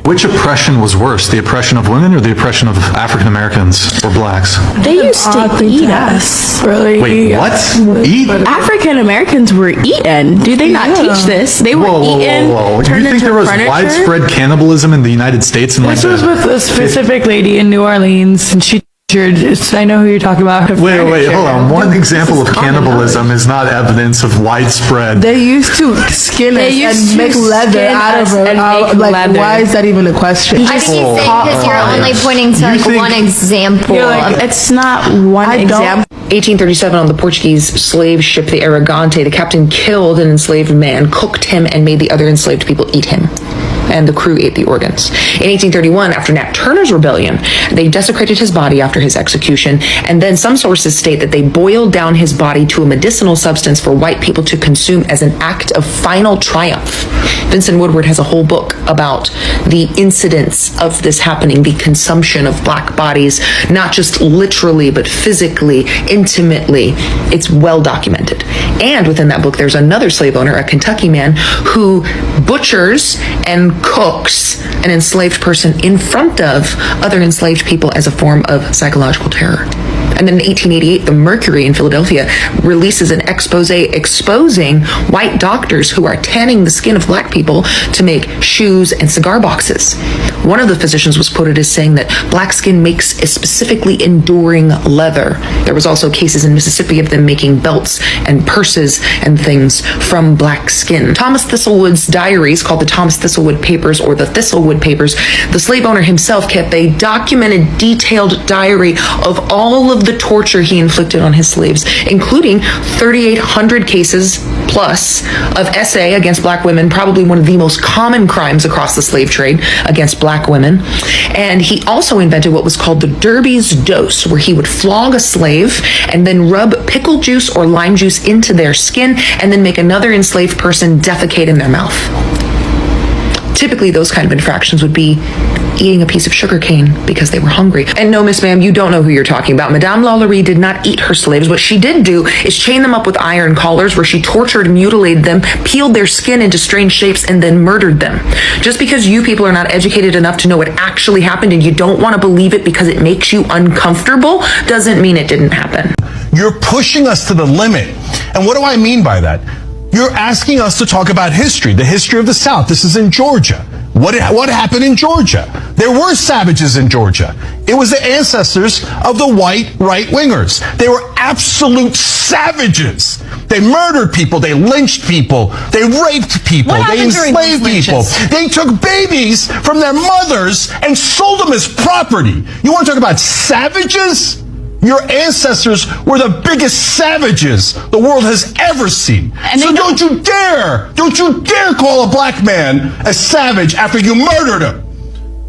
Which oppression was worse, the oppression of women or the oppression of African Americans or blacks? They used to eat us. Really? Wait, what? Eat? African Americans were eaten. Do they not teach this? They were eaten. Do you turned think into there was furniture? widespread cannibalism in the United States? This was with a specific lady in New Orleans, and she I know who you're talking about. Wait, hold on. One example of cannibalism is not evidence of widespread. They used to skin us and make leather out of it. Like, why is that even a question? I think he's saying because you're only pointing to like one example. It's not one example. 1837 on the Portuguese slave ship the Aragante, the captain killed an enslaved man, cooked him, and made the other enslaved people eat him. And the crew ate the organs. In 1831, after Nat Turner's rebellion, they desecrated his body after his execution, and then some sources state that they boiled down his body to a medicinal substance for white people to consume as an act of final triumph. Vincent Woodward has a whole book about the incidents of this happening, the consumption of black bodies, not just literally, but physically, intimately. It's well documented. And within that book, there's another slave owner, a Kentucky man, who butchers and cooks an enslaved person in front of other enslaved people as a form of psychological terror. And then in 1888, the Mercury in Philadelphia releases an expose exposing white doctors who are tanning the skin of black people to make shoes and cigar boxes. One of the physicians was quoted as saying that black skin makes a specifically enduring leather. There was also cases in Mississippi of them making belts and purses and things from black skin. Thomas Thistlewood's diaries, called the Thomas Thistlewood Papers or the Thistlewood Papers, the slave owner himself kept a documented, detailed diary of all of the torture he inflicted on his slaves, including 3,800 cases plus of SA against black women, probably one of the most common crimes across the slave trade against black women. And he also invented what was called the Derby's dose, where he would flog a slave and then rub pickle juice or lime juice into their skin and then make another enslaved person defecate in their mouth. Typically, those kind of infractions would be eating a piece of sugar cane because they were hungry. And no, Miss Ma'am, you don't know who you're talking about. Madame Lalaurie did not eat her slaves. What she did do is chain them up with iron collars, where she tortured, mutilated them, peeled their skin into strange shapes, and then murdered them. Just because you people are not educated enough to know what actually happened and you don't want to believe it because it makes you uncomfortable doesn't mean it didn't happen. You're pushing us to the limit. And what do I mean by that? You're asking us to talk about history, the history of the South. This is in Georgia. What happened in Georgia? There were savages in Georgia. It was the ancestors of the white right-wingers. They were absolute savages. They murdered people. They lynched people. They raped people. They enslaved people. They took babies from their mothers and sold them as property. You want to talk about savages? Your ancestors were the biggest savages the world has ever seen. So don't you dare call a black man a savage after you murdered him.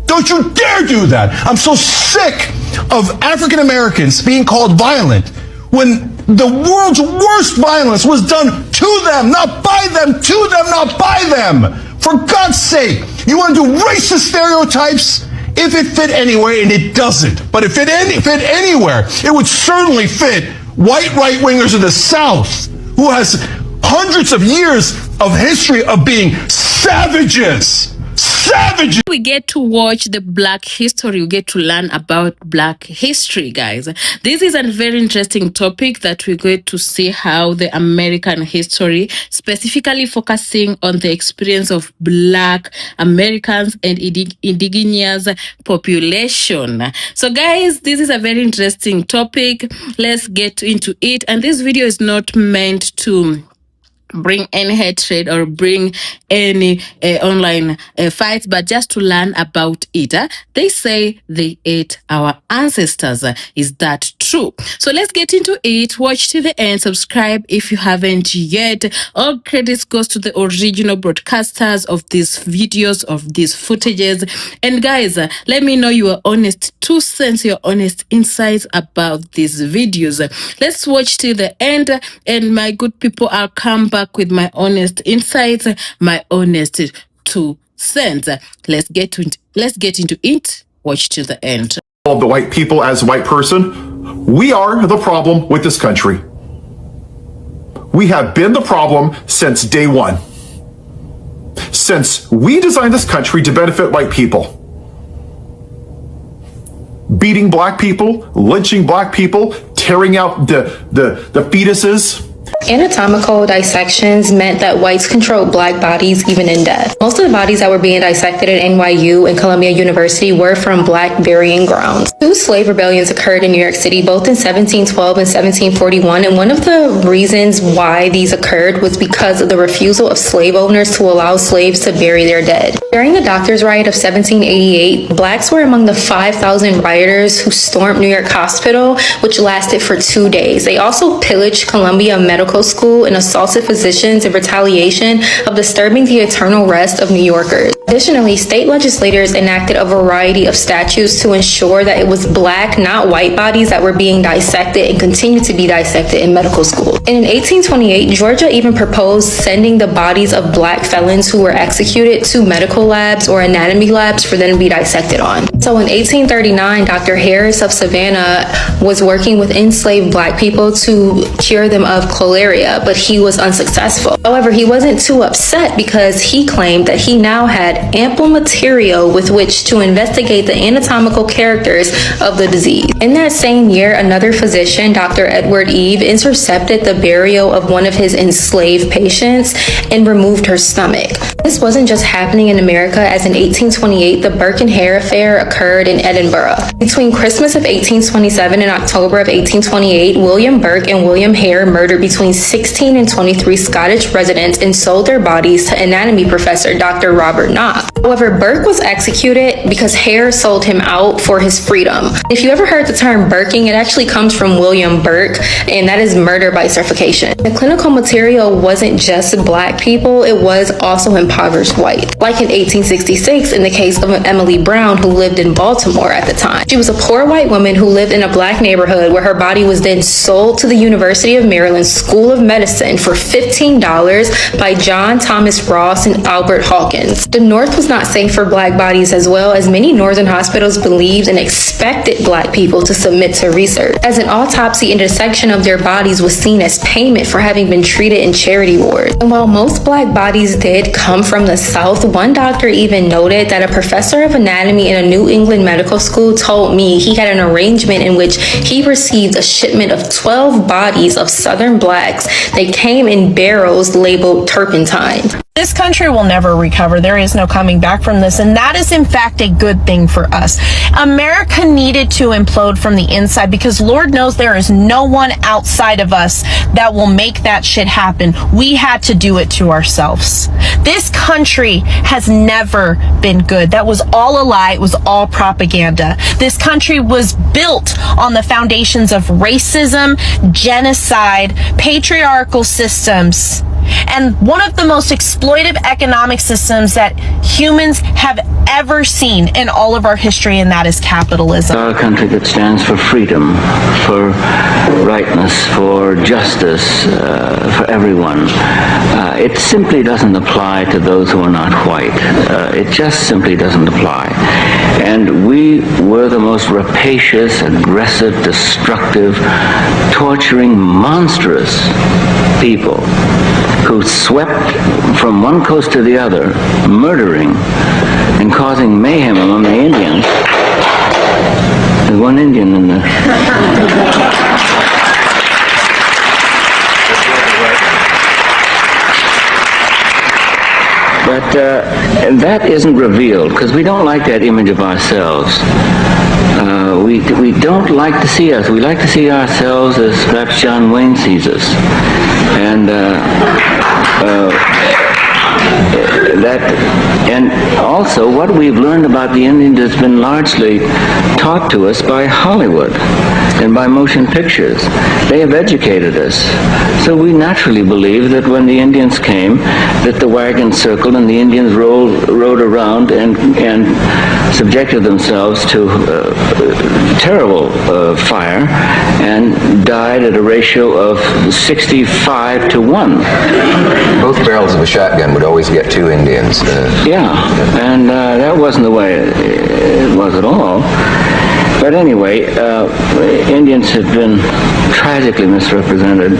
Don't you dare do that. I'm so sick of African Americans being called violent when the world's worst violence was done to them, not by them, to them, not by them. For God's sake, you want to do racist stereotypes? If it fit anywhere, and it doesn't, but if it fit anywhere, it would certainly fit white right-wingers in the South, who has hundreds of years of history of being savages. Savages. We get to watch the Black history. We get to learn about Black history, guys. This is a very interesting topic that we're going to see how the American history, specifically focusing on the experience of Black Americans and indigenous population. So, guys, this is a very interesting topic. Let's get into it. And this video is not meant to bring any hatred or bring any online fights, but just to learn about it. They say they ate our ancestors. Is that true? So let's get into it. Watch till the end. Subscribe if you haven't yet. All credits goes to the original broadcasters of these videos, of these footages. And guys, let me know your honest 2 cents, your honest insights about these videos. Let's watch till the end, and my good people, I'll come back with my honest insights, my honest 2 cents. Let's get into it. Watch till the end. All of the white people as a white person, we are the problem with this country. We have been the problem since day one. since we designed this country to benefit white people. Beating black people, lynching black people, tearing out the fetuses. Anatomical dissections meant that whites controlled black bodies even in death. Most of the bodies that were being dissected at NYU and Columbia University were from black burying grounds. 2 slave rebellions occurred in New York City, both in 1712 and 1741, and one of the reasons why these occurred was because of the refusal of slave owners to allow slaves to bury their dead. During the Doctors' Riot of 1788, blacks were among the 5,000 rioters who stormed New York Hospital, which lasted for 2 days. They also pillaged Columbia Medical School and assaulted physicians in retaliation of disturbing the eternal rest of New Yorkers. Additionally, state legislators enacted a variety of statutes to ensure that it was black, not white bodies that were being dissected and continue to be dissected in medical school. And in 1828, Georgia even proposed sending the bodies of black felons who were executed to medical labs or anatomy labs for them to be dissected on. So in 1839, Dr. Harris of Savannah was working with enslaved black people to cure them of cholera, but he was unsuccessful. However, he wasn't too upset because he claimed that he now had ample material with which to investigate the anatomical characters of the disease. In that same year, another physician, Dr. Edward Eve, intercepted the burial of one of his enslaved patients and removed her stomach. This wasn't just happening in America, as in 1828, the Burke and Hare affair occurred in Edinburgh. Between Christmas of 1827 and October of 1828, William Burke and William Hare murdered between 16 and 23 Scottish residents and sold their bodies to anatomy professor Dr. Robert Knox. However, Burke was executed because Hare sold him out for his freedom. If you ever heard the term Burking, it actually comes from William Burke, and that is murder by suffocation. The clinical material wasn't just black people, it was also impoverished white. Like in 1866, in the case of Emily Brown, who lived in Baltimore at the time. She was a poor white woman who lived in a black neighborhood where her body was then sold to the University of Maryland School of Medicine for $15 by John Thomas Ross and Albert Hawkins. The North was not safe for black bodies, as well as many northern hospitals believed and expected black people to submit to research, as an autopsy and dissection of their bodies was seen as payment for having been treated in charity wards. And while most black bodies did come from the South, one doctor even noted that a professor of anatomy in a New England medical school told me he had an arrangement in which he received a shipment of 12 bodies of Southern blacks. They came in barrels labeled turpentine. This country will never recover. There is no coming back from this. And that is, in fact, a good thing for us. America needed to implode from the inside because Lord knows there is no one outside of us that will make that shit happen. We had to do it to ourselves. This country has never been good. That was all a lie. It was all propaganda. This country was built on the foundations of racism, genocide, patriarchal systems, and one of the most exploitive economic systems that humans have ever seen in all of our history, and that is capitalism. Our country that stands for freedom, for rightness, for justice, for everyone. It simply doesn't apply to those who are not white. It just simply doesn't apply. And we were the most rapacious, aggressive, destructive, torturing, monstrous people who swept from one coast to the other, murdering and causing mayhem among the Indians. There's one Indian in there. But that isn't revealed because we don't like that image of ourselves. We don't like to see us. We like to see ourselves as perhaps John Wayne sees us. And and also what we've learned about the Indians has been largely taught to us by Hollywood and by motion pictures. They have educated us. So we naturally believe that when the Indians came, that the wagon circled and the Indians rode around and subjected themselves to terrible fire and died at a ratio of 65 to 1. Both barrels of a shotgun would always get 2 Indians. Yeah, and that wasn't the way it was at all. But anyway, Indians have been tragically misrepresented.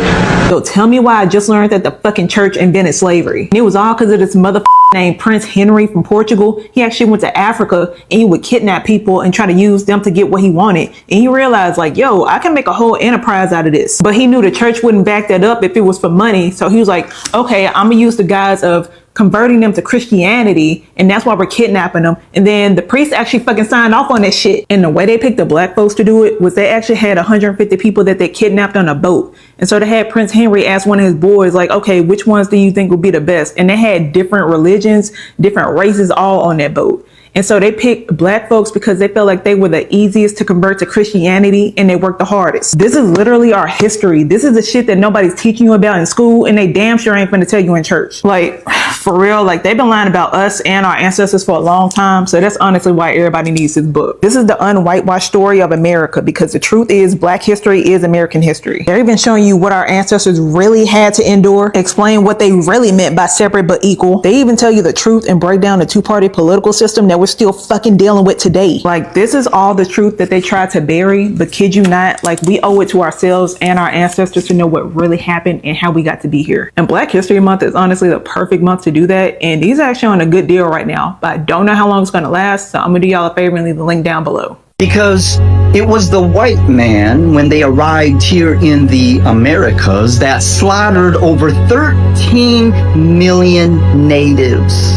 So tell me why I just learned that the fucking church invented slavery. And it was all because of this motherfucking named Prince Henry from Portugal. He actually went to Africa and he would kidnap people and try to use them to get what he wanted. And he realized like, yo, I can make a whole enterprise out of this. But he knew the church wouldn't back that up if it was for money. So he was like, okay, I'm gonna use the guise of converting them to Christianity, and that's why we're kidnapping them. And then the priests actually fucking signed off on that shit. And the way they picked the black folks to do it was they actually had 150 people that they kidnapped on a boat. And so they had Prince Henry ask one of his boys, like, okay, which ones do you think would be the best? And they had different religions, different races all on that boat. And so they picked black folks because they felt like they were the easiest to convert to Christianity and they worked the hardest. This is literally our history. This is the shit that nobody's teaching you about in school and they damn sure ain't gonna tell you in church. Like, for real, like they've been lying about us and our ancestors for a long time. So that's honestly why everybody needs this book. This is the unwhitewashed story of America because the truth is black history is American history. They're even showing you what our ancestors really had to endure, explain what they really meant by separate but equal. They even tell you the truth and break down the two-party political system that we're still fucking dealing with today. Like, this is all the truth that they tried to bury, but kid you not, like we owe it to ourselves and our ancestors to know what really happened and how we got to be here. And Black History Month is honestly the perfect month to do that. And these are actually on a good deal right now, but I don't know how long it's gonna last. So I'm gonna do y'all a favor and leave the link down below. Because it was the white man, when they arrived here in the Americas, that slaughtered over 13 million natives.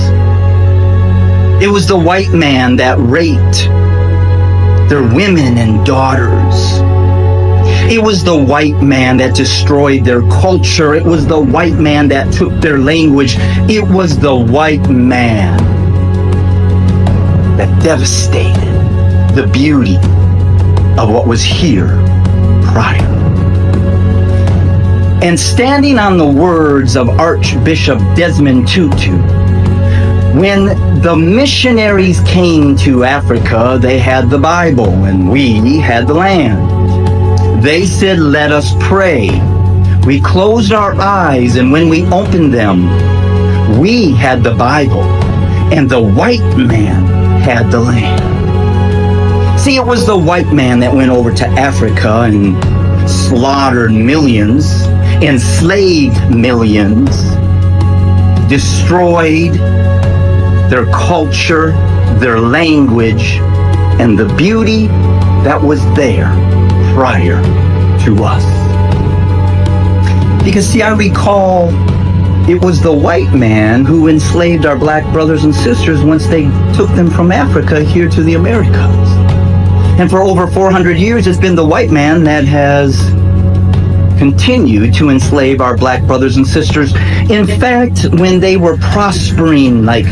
It was the white man that raped their women and daughters. It was the white man that destroyed their culture. It was the white man that took their language. It was the white man that devastated the beauty of what was here prior. And standing on the words of Archbishop Desmond Tutu, when the missionaries came to Africa, they had the Bible and we had the land. They said, let us pray. We closed our eyes, and when we opened them, we had the Bible and the white man had the land. See, it was the white man that went over to Africa and slaughtered millions, enslaved millions, destroyed their culture, their language, and the beauty that was there prior to us. Because see, I recall it was the white man who enslaved our black brothers and sisters once they took them from Africa here to the Americas. And for over 400 years, it's been the white man that has continued to enslave our black brothers and sisters. In fact, when they were prospering like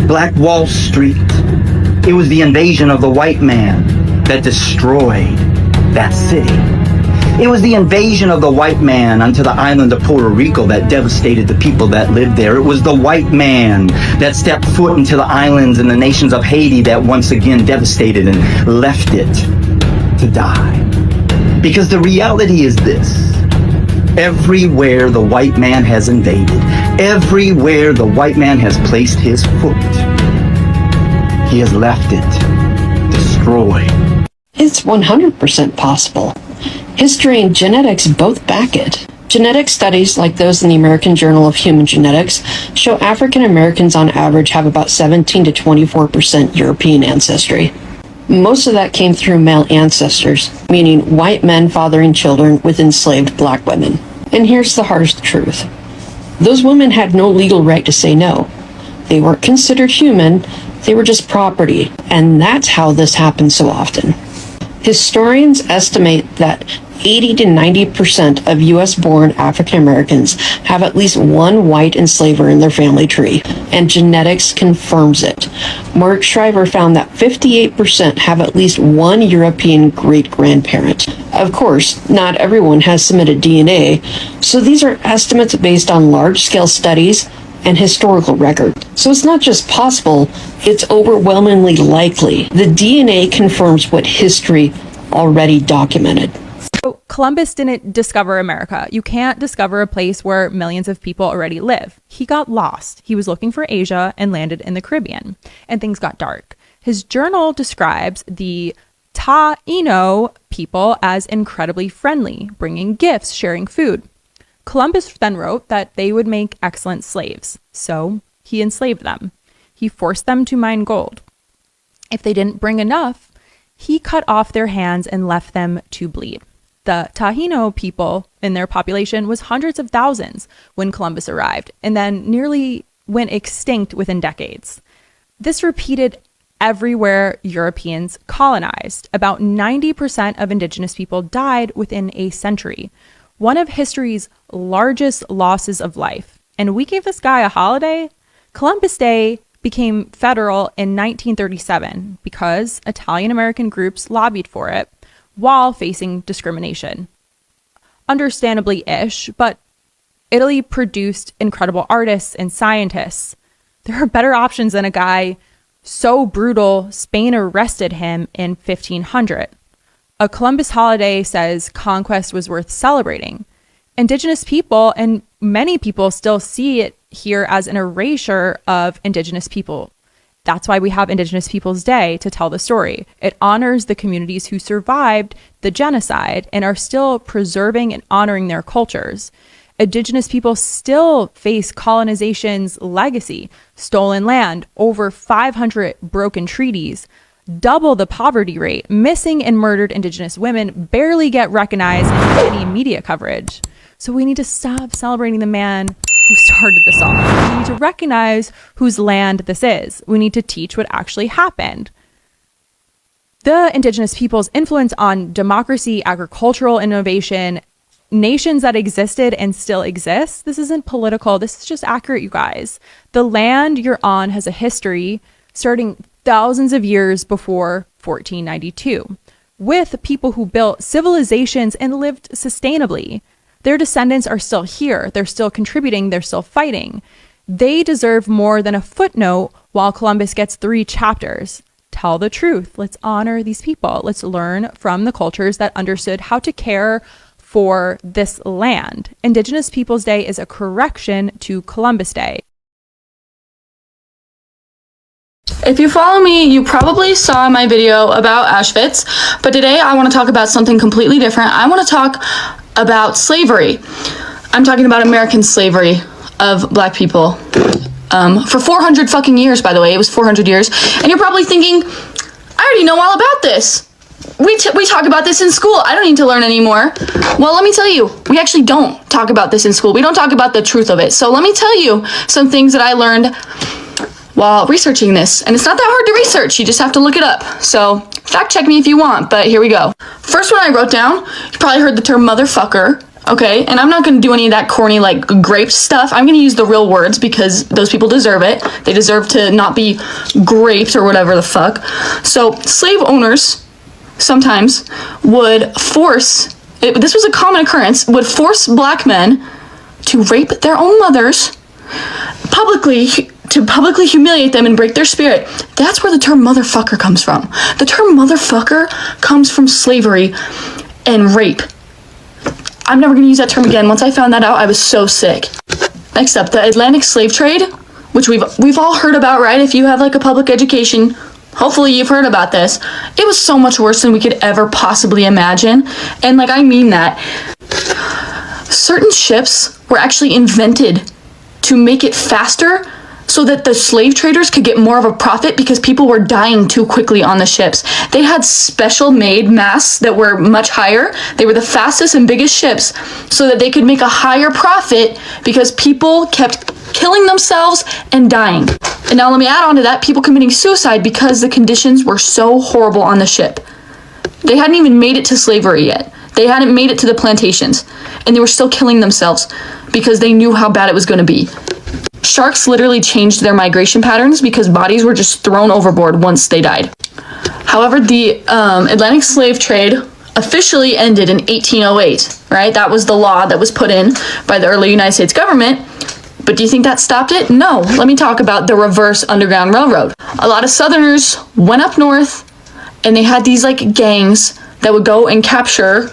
Black Wall Street, it was the invasion of the white man that destroyed that city. It was the invasion of the white man onto the island of Puerto Rico that devastated the people that lived there. It was the white man that stepped foot into the islands and the nations of Haiti that once again devastated and left it to die. Because the reality is this: everywhere the white man has invaded, everywhere the white man has placed his foot, he has left it destroyed. It's 100% possible. History and genetics both back it. Genetic studies, like those in the American Journal of Human Genetics, show African Americans on average have about 17 to 24% European ancestry. Most of that came through male ancestors, meaning white men fathering children with enslaved black women. And here's the hardest truth. Those women had no legal right to say no. They weren't considered human, they were just property, and that's how this happens so often. Historians estimate that 80 to 90% of US-born African Americans have at least one white enslaver in their family tree, and genetics confirms it. Mark Shriver found that 58% have at least one European great-grandparent. Of course, not everyone has submitted DNA, so these are estimates based on large-scale studies and historical record. So it's not just possible, it's overwhelmingly likely. The DNA confirms what history already documented. So Columbus didn't discover America. You can't discover a place where millions of people already live. He got lost. He was looking for Asia and landed in the Caribbean, and things got dark. His journal describes the Taino people as incredibly friendly, bringing gifts, sharing food. Columbus then wrote that they would make excellent slaves. So he enslaved them. He forced them to mine gold. If they didn't bring enough, he cut off their hands and left them to bleed. The Taino people in their population was hundreds of thousands when Columbus arrived, and then nearly went extinct within decades. This repeated everywhere Europeans colonized. About 90% of Indigenous people died within a century, one of history's largest losses of life. And we gave this guy a holiday. Columbus Day became federal in 1937 because Italian-American groups lobbied for it while facing discrimination. Understandably-ish, but Italy produced incredible artists and scientists. There are better options than a guy so brutal Spain arrested him in 1500. A Columbus holiday says conquest was worth celebrating. Indigenous people and many people still see it here as an erasure of Indigenous people. That's why we have Indigenous Peoples Day, to tell the story. It honors the communities who survived the genocide and are still preserving and honoring their cultures. Indigenous people still face colonization's legacy: stolen land, over 500 broken treaties, double the poverty rate, missing and murdered Indigenous women barely get recognized in any media coverage. So we need to stop celebrating the man who started this all. We need to recognize whose land this is. We need to teach what actually happened. The Indigenous people's influence on democracy, agricultural innovation, nations that existed and still exist. This isn't political. This is just accurate, you guys. The land you're on has a history starting thousands of years before 1492, with people who built civilizations and lived sustainably. Their descendants are still here. They're still contributing. They're still fighting. They deserve more than a footnote while Columbus gets 3 chapters. Tell the truth. Let's honor these people. Let's learn from the cultures that understood how to care for this land. Indigenous Peoples Day is a correction to Columbus Day. If you follow me, you probably saw my video about Auschwitz, but today I want to talk about something completely different. I want to talk about slavery. I'm talking about American slavery of black people. For 400 fucking years, by the way. It was 400 years. And you're probably thinking, I already know all about this. We talk about this in school. I don't need to learn anymore. Well, let me tell you, we actually don't talk about this in school. We don't talk about the truth of it. So let me tell you some things that I learned while researching this. And it's not that hard to research. You just have to look it up. So fact check me if you want, but here we go. First one I wrote down, you probably heard the term motherfucker. Okay, and I'm not going to do any of that corny, like, grape stuff. I'm going to use the real words because those people deserve it. They deserve to not be graped or whatever the fuck. So slave owners sometimes would force, this was a common occurrence, would force black men to rape their own mothers publicly, to publicly humiliate them and break their spirit. That's where the term motherfucker comes from. The term motherfucker comes from slavery and rape. I'm never going to use that term again. Once I found that out, I was so sick. Next up, the Atlantic slave trade, which we've all heard about, right? If you have like a public education, hopefully you've heard about this. It was so much worse than we could ever possibly imagine. And like, I mean that. Certain ships were actually invented to make it faster so that the slave traders could get more of a profit because people were dying too quickly on the ships. They had special made masts that were much higher. They were the fastest and biggest ships so that they could make a higher profit because people kept killing themselves and dying. And now let me add on to that, people committing suicide because the conditions were so horrible on the ship. They hadn't even made it to slavery yet. They hadn't made it to the plantations, and they were still killing themselves because they knew how bad it was going to be. Sharks literally changed their migration patterns because bodies were just thrown overboard once they died. However, the Atlantic slave trade officially ended in 1808, right? That was the law that was put in by the early United States government. But do you think that stopped it? No. Let me talk about the reverse Underground Railroad. A lot of Southerners went up north and they had these like gangs that would go and capture,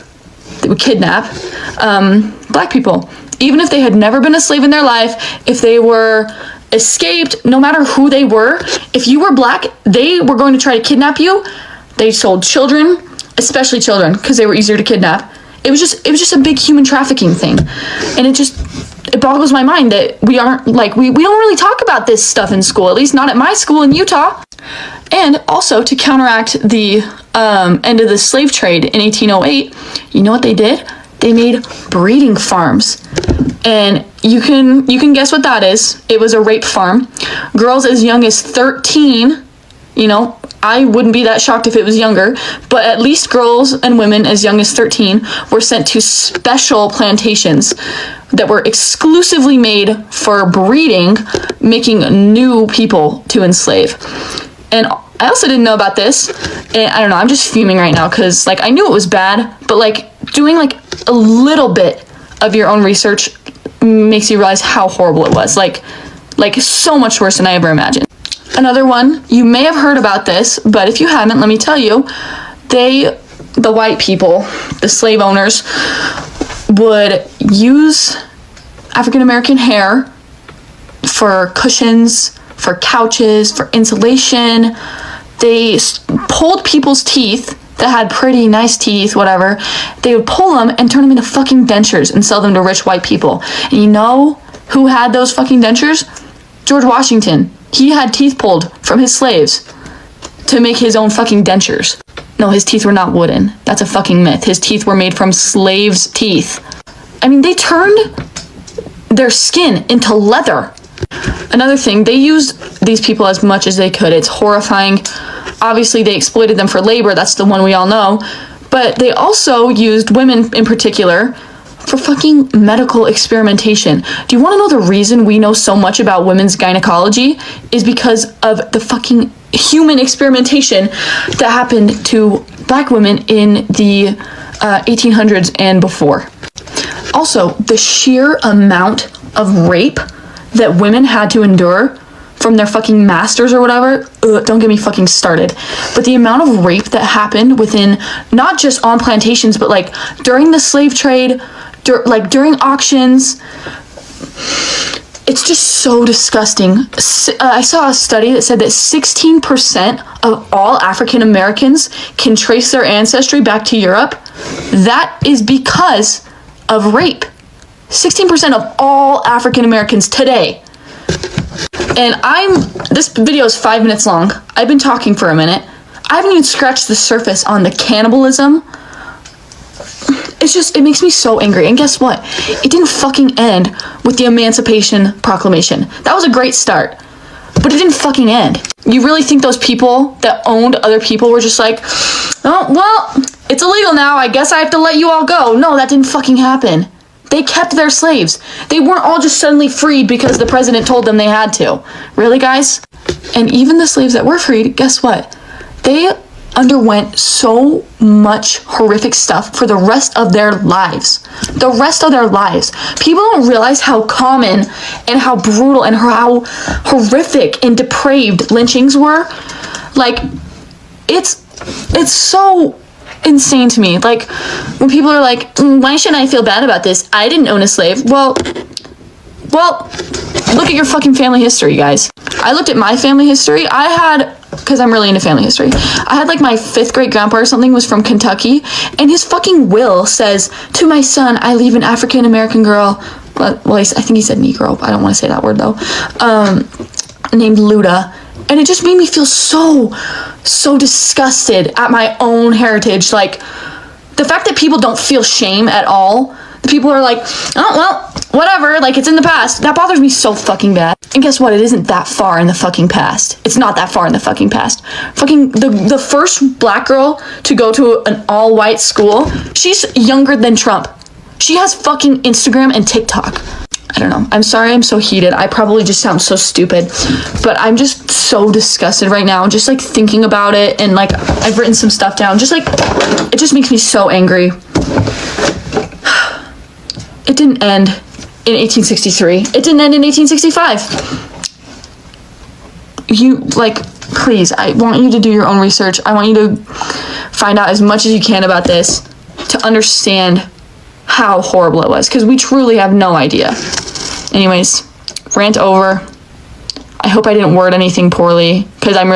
they would kidnap black people. Even if they had never been a slave in their life, if they were escaped, no matter who they were, if you were black, they were going to try to kidnap you. They sold children, especially children, because they were easier to kidnap. It was just a big human trafficking thing. And it just it boggles my mind that we aren't like, we don't really talk about this stuff in school, at least not at my school in Utah. And also to counteract the end of the slave trade in 1808, you know what they did? They made breeding farms. And you can guess what that is. It was a rape farm. Girls as young as 13, you know, I wouldn't be that shocked if it was younger, but at least girls and women as young as 13 were sent to special plantations that were exclusively made for breeding, making new people to enslave. And I also didn't know about this, and I don't know, I'm just fuming right now because, like, I knew it was bad, but, like, doing, like, a little bit of your own research makes you realize how horrible it was. Like so much worse than I ever imagined. Another one, you may have heard about this, but if you haven't, let me tell you, the white people, the slave owners, would use African American hair for cushions, for couches, for insulation. They pulled people's teeth that had pretty nice teeth, whatever. They would pull them and turn them into fucking dentures and sell them to rich white people. And you know who had those fucking dentures? George Washington. He had teeth pulled from his slaves to make his own fucking dentures. No, his teeth were not wooden. That's a fucking myth. His teeth were made from slaves' teeth. I mean, they turned their skin into leather. Another thing, they used these people as much as they could. It's horrifying. Obviously, they exploited them for labor. That's the one we all know. But they also used women in particular for fucking medical experimentation. Do you want to know the reason we know so much about women's gynecology? Is because of the fucking human experimentation that happened to black women in the 1800s and before. Also, the sheer amount of rape that women had to endure from their fucking masters or whatever, don't get me fucking started. But the amount of rape that happened within, not just on plantations, but like during the slave trade, during auctions, it's just so disgusting. I saw a study that said that 16% of all African Americans can trace their ancestry back to Europe. That is because of rape. 16% of all African Americans today. And this video is 5 minutes long. I've been talking for a minute. I haven't even scratched the surface on the cannibalism. It makes me so angry. And guess what? It didn't fucking end with the Emancipation Proclamation. That was a great start, but it didn't fucking end. You really think those people that owned other people were just like, oh, well, it's illegal now. I guess I have to let you all go. No, that didn't fucking happen. They kept their slaves. They weren't all just suddenly freed because the president told them they had to. Really, guys? And even the slaves that were freed, guess what? They underwent so much horrific stuff for the rest of their lives. The rest of their lives. People don't realize how common and how brutal and how horrific and depraved lynchings were. Like, it's so insane to me. Like, when people are like, why shouldn't I feel bad about this? I didn't own a slave. Well, look at your fucking family history, guys. I looked at my family history. I had, because I'm really into family history, I had like my 5th great grandpa or something was from Kentucky, and his fucking will says, to my son, I leave an African American girl, well, I think he said Negro, I don't want to say that word though, named Luda. And it just made me feel so disgusted at my own heritage. Like, the fact that people don't feel shame at all. The people are like, oh, well, whatever, like, it's in the past. That bothers me so fucking bad. And guess what? It isn't that far in the fucking past. It's not that far in the fucking past. Fucking, the first black girl to go to an all-white school, she's younger than Trump. She has fucking Instagram and TikTok. I don't know. I'm sorry I'm so heated. I probably just sound so stupid, but I'm just so disgusted right now. Just like thinking about it, and like I've written some stuff down. Just like, it just makes me so angry. It didn't end in 1863. It didn't end in 1865. You, like, please, I want you to do your own research. I want you to find out as much as you can about this to understand how horrible it was, because we truly have no idea. Anyways, rant over. I hope I didn't word anything poorly, because I'm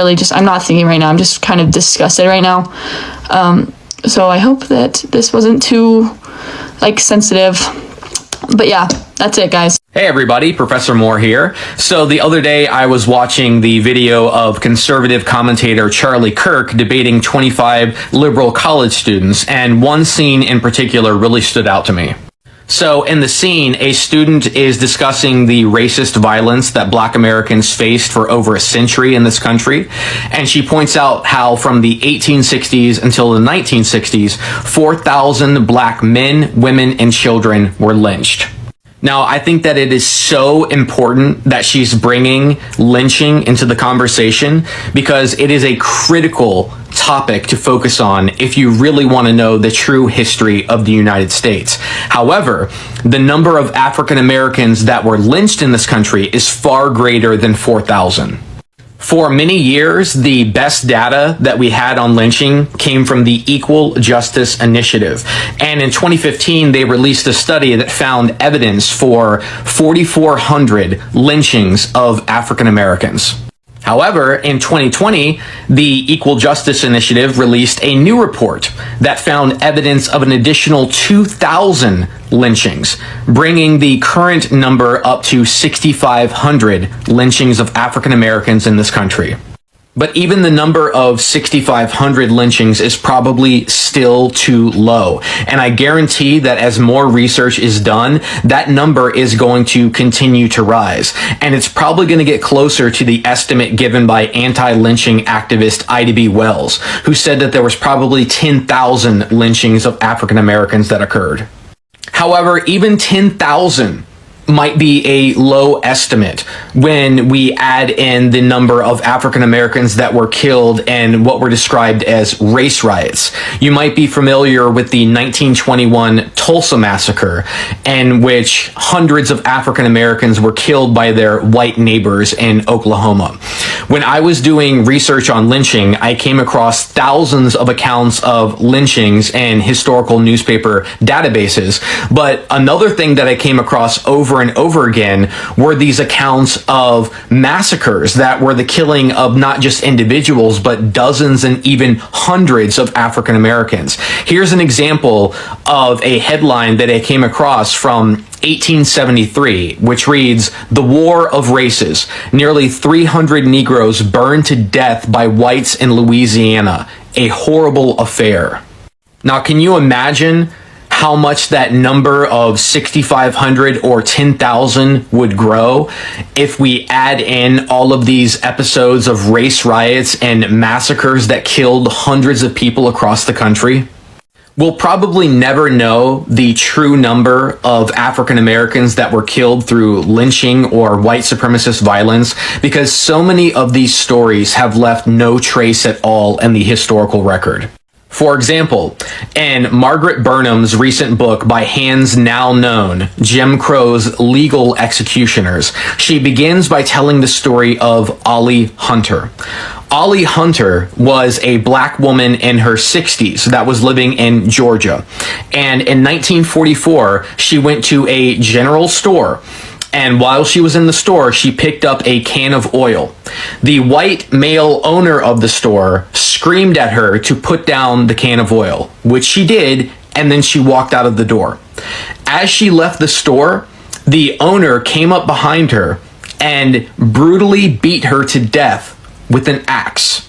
not thinking right now. I'm just kind of disgusted right now. So I hope that this wasn't too, like, sensitive. But yeah, that's it, guys. Hey everybody, Professor Moore here. So the other day I was watching the video of conservative commentator Charlie Kirk debating 25 liberal college students, and one scene in particular really stood out to me. So in the scene, a student is discussing the racist violence that Black Americans faced for over a century in this country, and she points out how from the 1860s until the 1960s, 4,000 Black men, women, and children were lynched. Now, I think that it is so important that she's bringing lynching into the conversation because it is a critical topic to focus on if you really want to know the true history of the United States. However, the number of African Americans that were lynched in this country is far greater than 4,000. For many years, the best data that we had on lynching came from the Equal Justice Initiative. And in 2015, they released a study that found evidence for 4,400 lynchings of African Americans. However, in 2020, the Equal Justice Initiative released a new report that found evidence of an additional 2,000 lynchings, bringing the current number up to 6,500 lynchings of African Americans in this country. But even the number of 6,500 lynchings is probably still too low. And I guarantee that as more research is done, that number is going to continue to rise. And it's probably going to get closer to the estimate given by anti-lynching activist Ida B. Wells, who said that there was probably 10,000 lynchings of African Americans that occurred. However, even 10,000 might be a low estimate when we add in the number of African Americans that were killed in what were described as race riots. You might be familiar with the 1921 Tulsa massacre, in which hundreds of African Americans were killed by their white neighbors in Oklahoma. When I was doing research on lynching, I came across thousands of accounts of lynchings in historical newspaper databases. But another thing that I came across over and over again were these accounts of massacres that were the killing of not just individuals, but dozens and even hundreds of African Americans. Here's an example of a headline that I came across from 1873, which reads, "The War of Races. Nearly 300 Negroes burned to death by whites in Louisiana. A horrible affair." Now, can you imagine how much that number of 6,500 or 10,000 would grow if we add in all of these episodes of race riots and massacres that killed hundreds of people across the country? We'll probably never know the true number of African Americans that were killed through lynching or white supremacist violence because so many of these stories have left no trace at all in the historical record. For example, in Margaret Burnham's recent book by hands now known, Jim Crow's Legal Executioners, she begins by telling the story of Ollie Hunter. Ollie Hunter was a Black woman in her 60s that was living in Georgia. And in 1944, she went to a general store. And while she was in the store, she picked up a can of oil. The white male owner of the store screamed at her to put down the can of oil, which she did, and then she walked out of the door. As she left the store, the owner came up behind her and brutally beat her to death with an axe.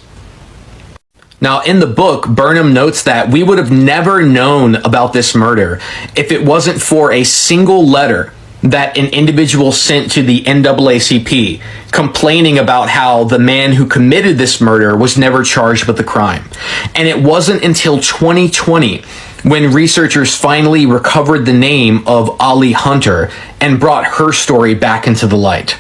Now, in the book, Burnham notes that we would have never known about this murder if it wasn't for a single letter that an individual sent to the NAACP complaining about how the man who committed this murder was never charged with the crime. And it wasn't until 2020 when researchers finally recovered the name of Ollie Hunter and brought her story back into the light.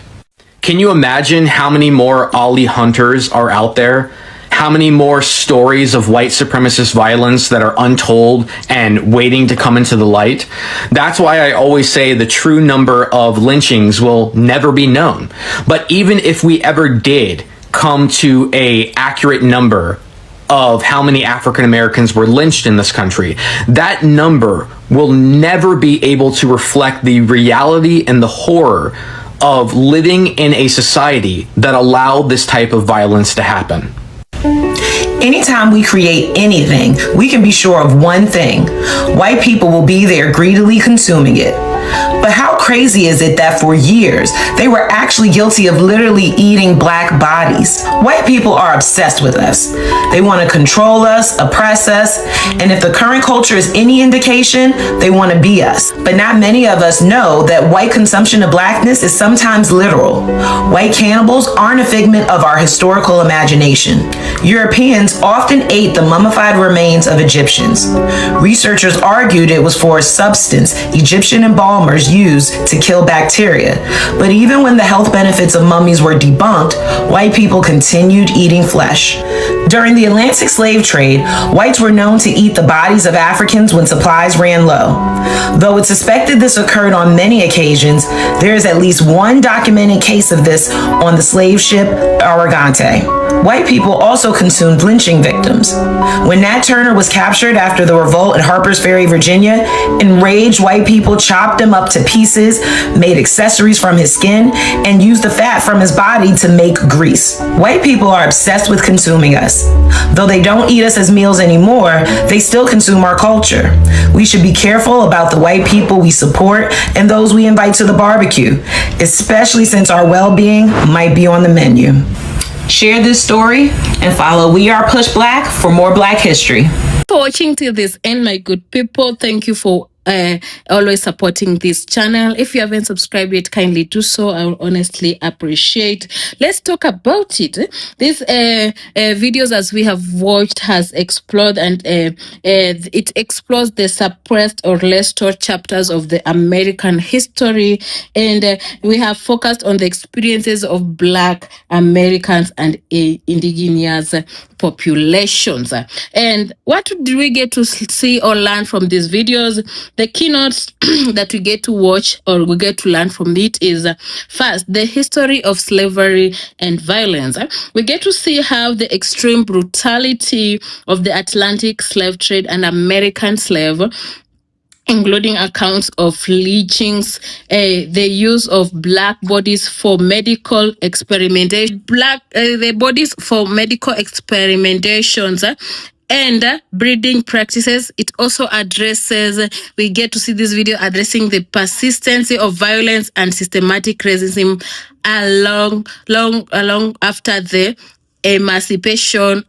Can you imagine how many more Ollie Hunters are out there? How many more stories of white supremacist violence that are untold and waiting to come into the light? That's why I always say the true number of lynchings will never be known. But even if we ever did come to an accurate number of how many African Americans were lynched in this country, that number will never be able to reflect the reality and the horror of living in a society that allowed this type of violence to happen. Anytime we create anything, we can be sure of one thing: white people will be there greedily consuming it. But how crazy is it that for years, they were actually guilty of literally eating black bodies? White people are obsessed with us. They want to control us, oppress us, and if the current culture is any indication, they want to be us. But not many of us know that white consumption of blackness is sometimes literal. White cannibals aren't a figment of our historical imagination. Europeans often ate the mummified remains of Egyptians. Researchers argued it was for a substance Egyptian embalmers used to kill bacteria. But even when the health benefits of mummies were debunked, white people continued eating flesh. During the Atlantic slave trade, whites were known to eat the bodies of Africans when supplies ran low. Though it's suspected this occurred on many occasions, there is at least one documented case of this on the slave ship Aragante. White people also consumed lynching victims. When Nat Turner was captured after the revolt at Harper's Ferry, Virginia, enraged white people chopped him up to pieces, made accessories from his skin, and used the fat from his body to make grease. White people are obsessed with consuming us. Though they don't eat us as meals anymore, they still consume our culture. We should be careful about the white people we support and those we invite to the barbecue, especially since our well-being might be on the menu. Share this story and follow We Are Push Black for more Black history. For watching till this end, my good people. Thank you for always supporting this channel. If you haven't subscribed yet, kindly do so. I will honestly appreciate. Let's talk about it. These videos, as we have watched, has explored and it explores the suppressed or less taught chapters of the American history, and we have focused on the experiences of Black Americans and indigenous populations. And what did we get to see or learn from these videos? The keynotes that we get to watch or we get to learn from it is first, the history of slavery and violence. We get to see how the extreme brutality of the Atlantic slave trade and American slave, including accounts of lynchings, the use of black bodies for medical experimentation, the bodies for medical experimentations, and breeding practices. It also addresses, we get to see this video addressing the persistency of violence and systematic racism long after the Emancipation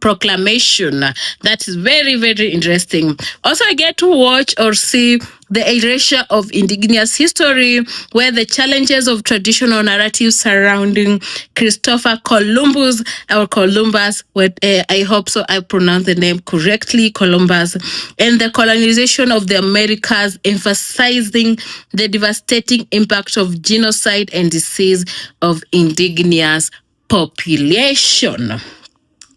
Proclamation. That is very, very interesting. Also, I get to watch or see the erasure of indigenous history, where the challenges of traditional narratives surrounding Christopher Columbus, or Columbus, I hope so I pronounce the name correctly, Columbus, and the colonization of the Americas, emphasizing the devastating impact of genocide and disease of indigenous population.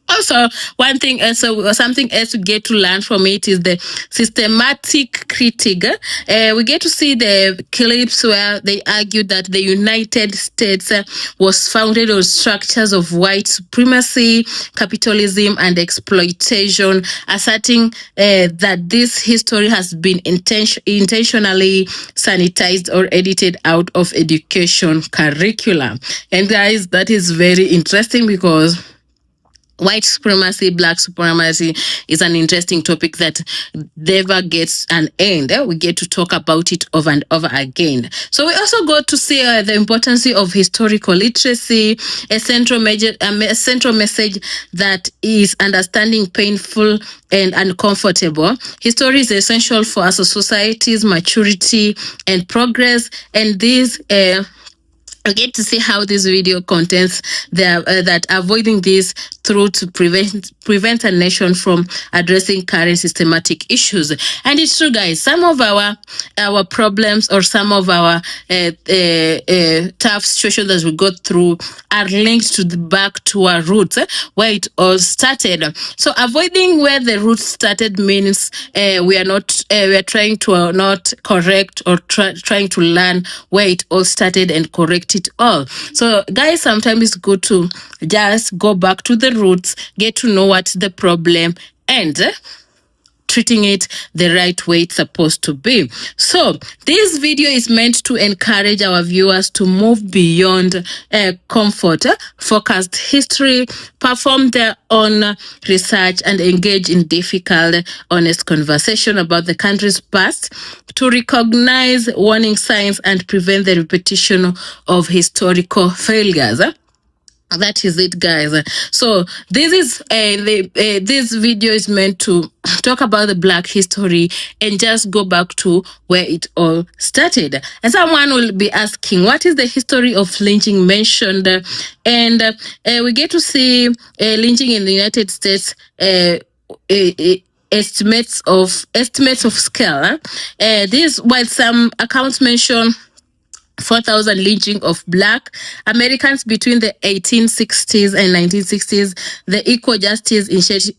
Also, something else to get to learn from it is the systematic critique. We get to see the clips where they argued that the United States was founded on structures of white supremacy, capitalism, and exploitation, asserting that this history has been intentionally sanitized or edited out of education curricula. And guys, that is very interesting because white supremacy, black supremacy is an interesting topic that never gets an end. We get to talk about it over and over again. So we also got to see the importance of historical literacy, a central message that is understanding painful and uncomfortable. History is essential for our society's maturity and progress, and these I get to see how this video contains that avoiding this through to prevent a nation from addressing current systematic issues. And it's true, guys, some of our problems or some of our tough situations that we go through are linked to back to our roots, where it all started. So avoiding where the roots started means we are trying to not correct or trying to learn where it all started and correct it all. So guys, sometimes it's good to just go back to the roots, get to know what's the problem, and treating it the right way it's supposed to be. So this video is meant to encourage our viewers to move beyond comfort, focused history, perform their own research, and engage in difficult, honest conversation about the country's past, to recognize warning signs and prevent the repetition of historical failures. That is it, guys. So this is this video is meant to talk about the Black history and just go back to where it all started. And someone will be asking, what is the history of lynching mentioned? And we get to see lynching in the United States. Estimates of scale. This, while some accounts mention 4,000 lynching of Black Americans between the 1860s and 1960s, the Equal Justice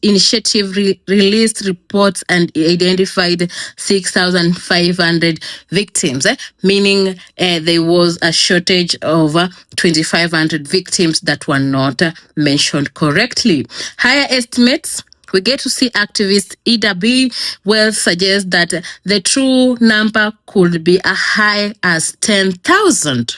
Initiative released reports and identified 6,500 victims, meaning there was a shortage of 2,500 victims that were not mentioned correctly. Higher estimates, we get to see activist Ida B. Wells suggest that the true number could be as high as 10,000.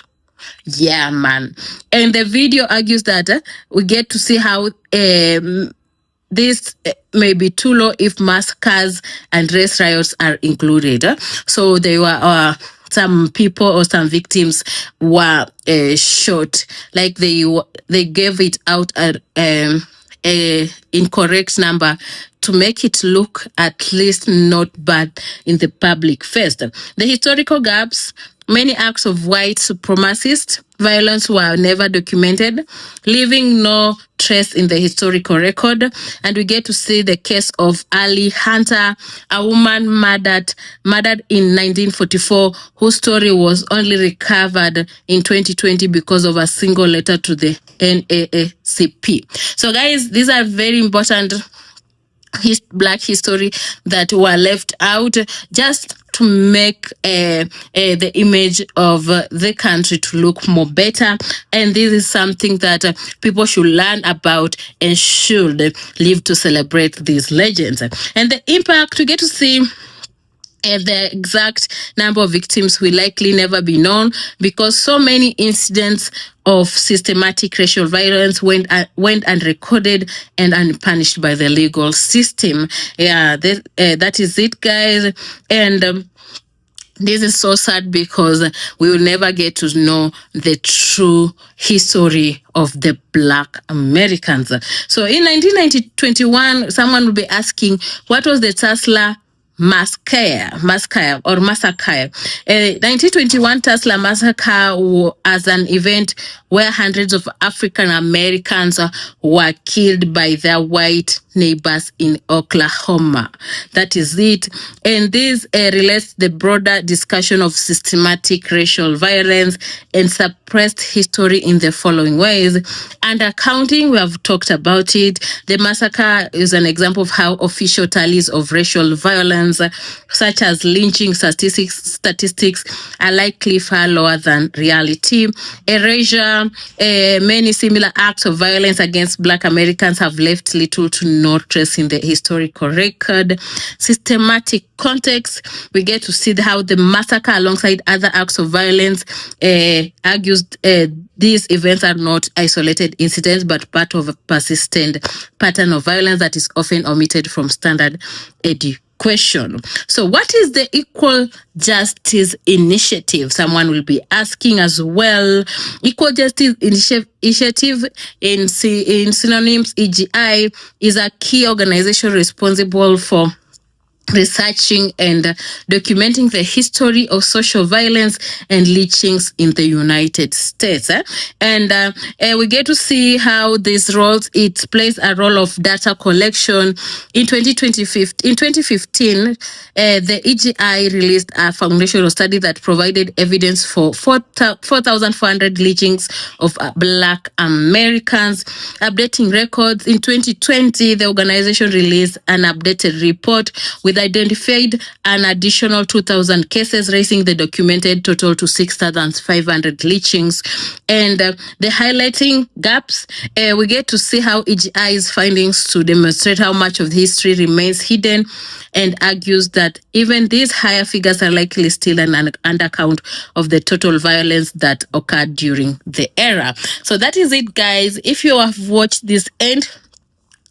Yeah, man. And the video argues that we get to see how this may be too low if massacres and race riots are included. So there were some people or some victims were shot, like they gave it out at a incorrect number to make it look at least not bad in the public face. The historical gaps, many acts of white supremacist violence were never documented, leaving no trace in the historical record. And we get to see the case of Ali Hunter, a woman murdered in 1944, whose story was only recovered in 2020 because of a single letter to the NAACP. So guys, these are very important Black history that were left out just to make the image of the country to look more better. And this is something that people should learn about and should live to celebrate these legends. And the impact, we get to see the exact number of victims will likely never be known because so many incidents of systematic racial violence went unrecorded and unpunished by the legal system. Yeah, that is it, guys. And this is so sad because we will never get to know the true history of the Black Americans. So in 1921, someone will be asking, what was the Tulsa Massacre. 1921 Tulsa Massacre as an event where hundreds of African Americans were killed by their white neighbors in Oklahoma. That is it. And this relates the broader discussion of systematic racial violence and suppressed history in the following ways. Undercounting, we have talked about it. The massacre is an example of how official tallies of racial violence, such as lynching statistics, are likely far lower than reality. Erasure, many similar acts of violence against Black Americans have left little to no trace in the historical record. Systematic context, we get to see how the massacre, alongside other acts of violence, argues these events are not isolated incidents but part of a persistent pattern of violence that is often omitted from standard education. So what is the Equal Justice Initiative? Someone will be asking as well. Equal Justice Initiative, in synonyms EGI, is a key organization responsible for researching and documenting the history of social violence and lynchings in the United States. And we get to see how this roles, it plays a role of data collection. In 2015, the EGI released a foundational study that provided evidence for 4,400 lynchings of Black Americans. Updating records, in 2020, the organization released an updated report with with identified an additional 2,000 cases, raising the documented total to 6,500 lynchings. And the highlighting gaps, we get to see how EGI's findings to demonstrate how much of the history remains hidden, and argues that even these higher figures are likely still an undercount of the total violence that occurred during the era. So that is it, guys. If you have watched this end,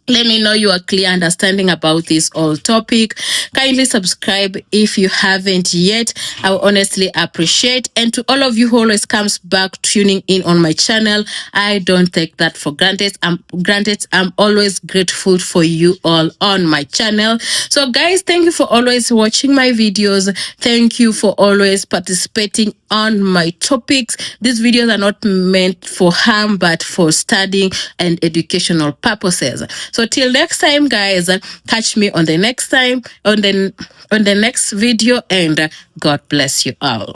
let me know your clear understanding about this whole topic. Kindly subscribe if you haven't yet. I will honestly appreciate. And to all of you who always comes back tuning in on my channel, I don't take that for granted. I'm always grateful for you all on my channel. So guys, thank you for always watching my videos. Thank you for always participating on my topics. These videos are not meant for harm, but for studying and educational purposes. So till next time, guys, catch me on the next time, on the next video, and God bless you all.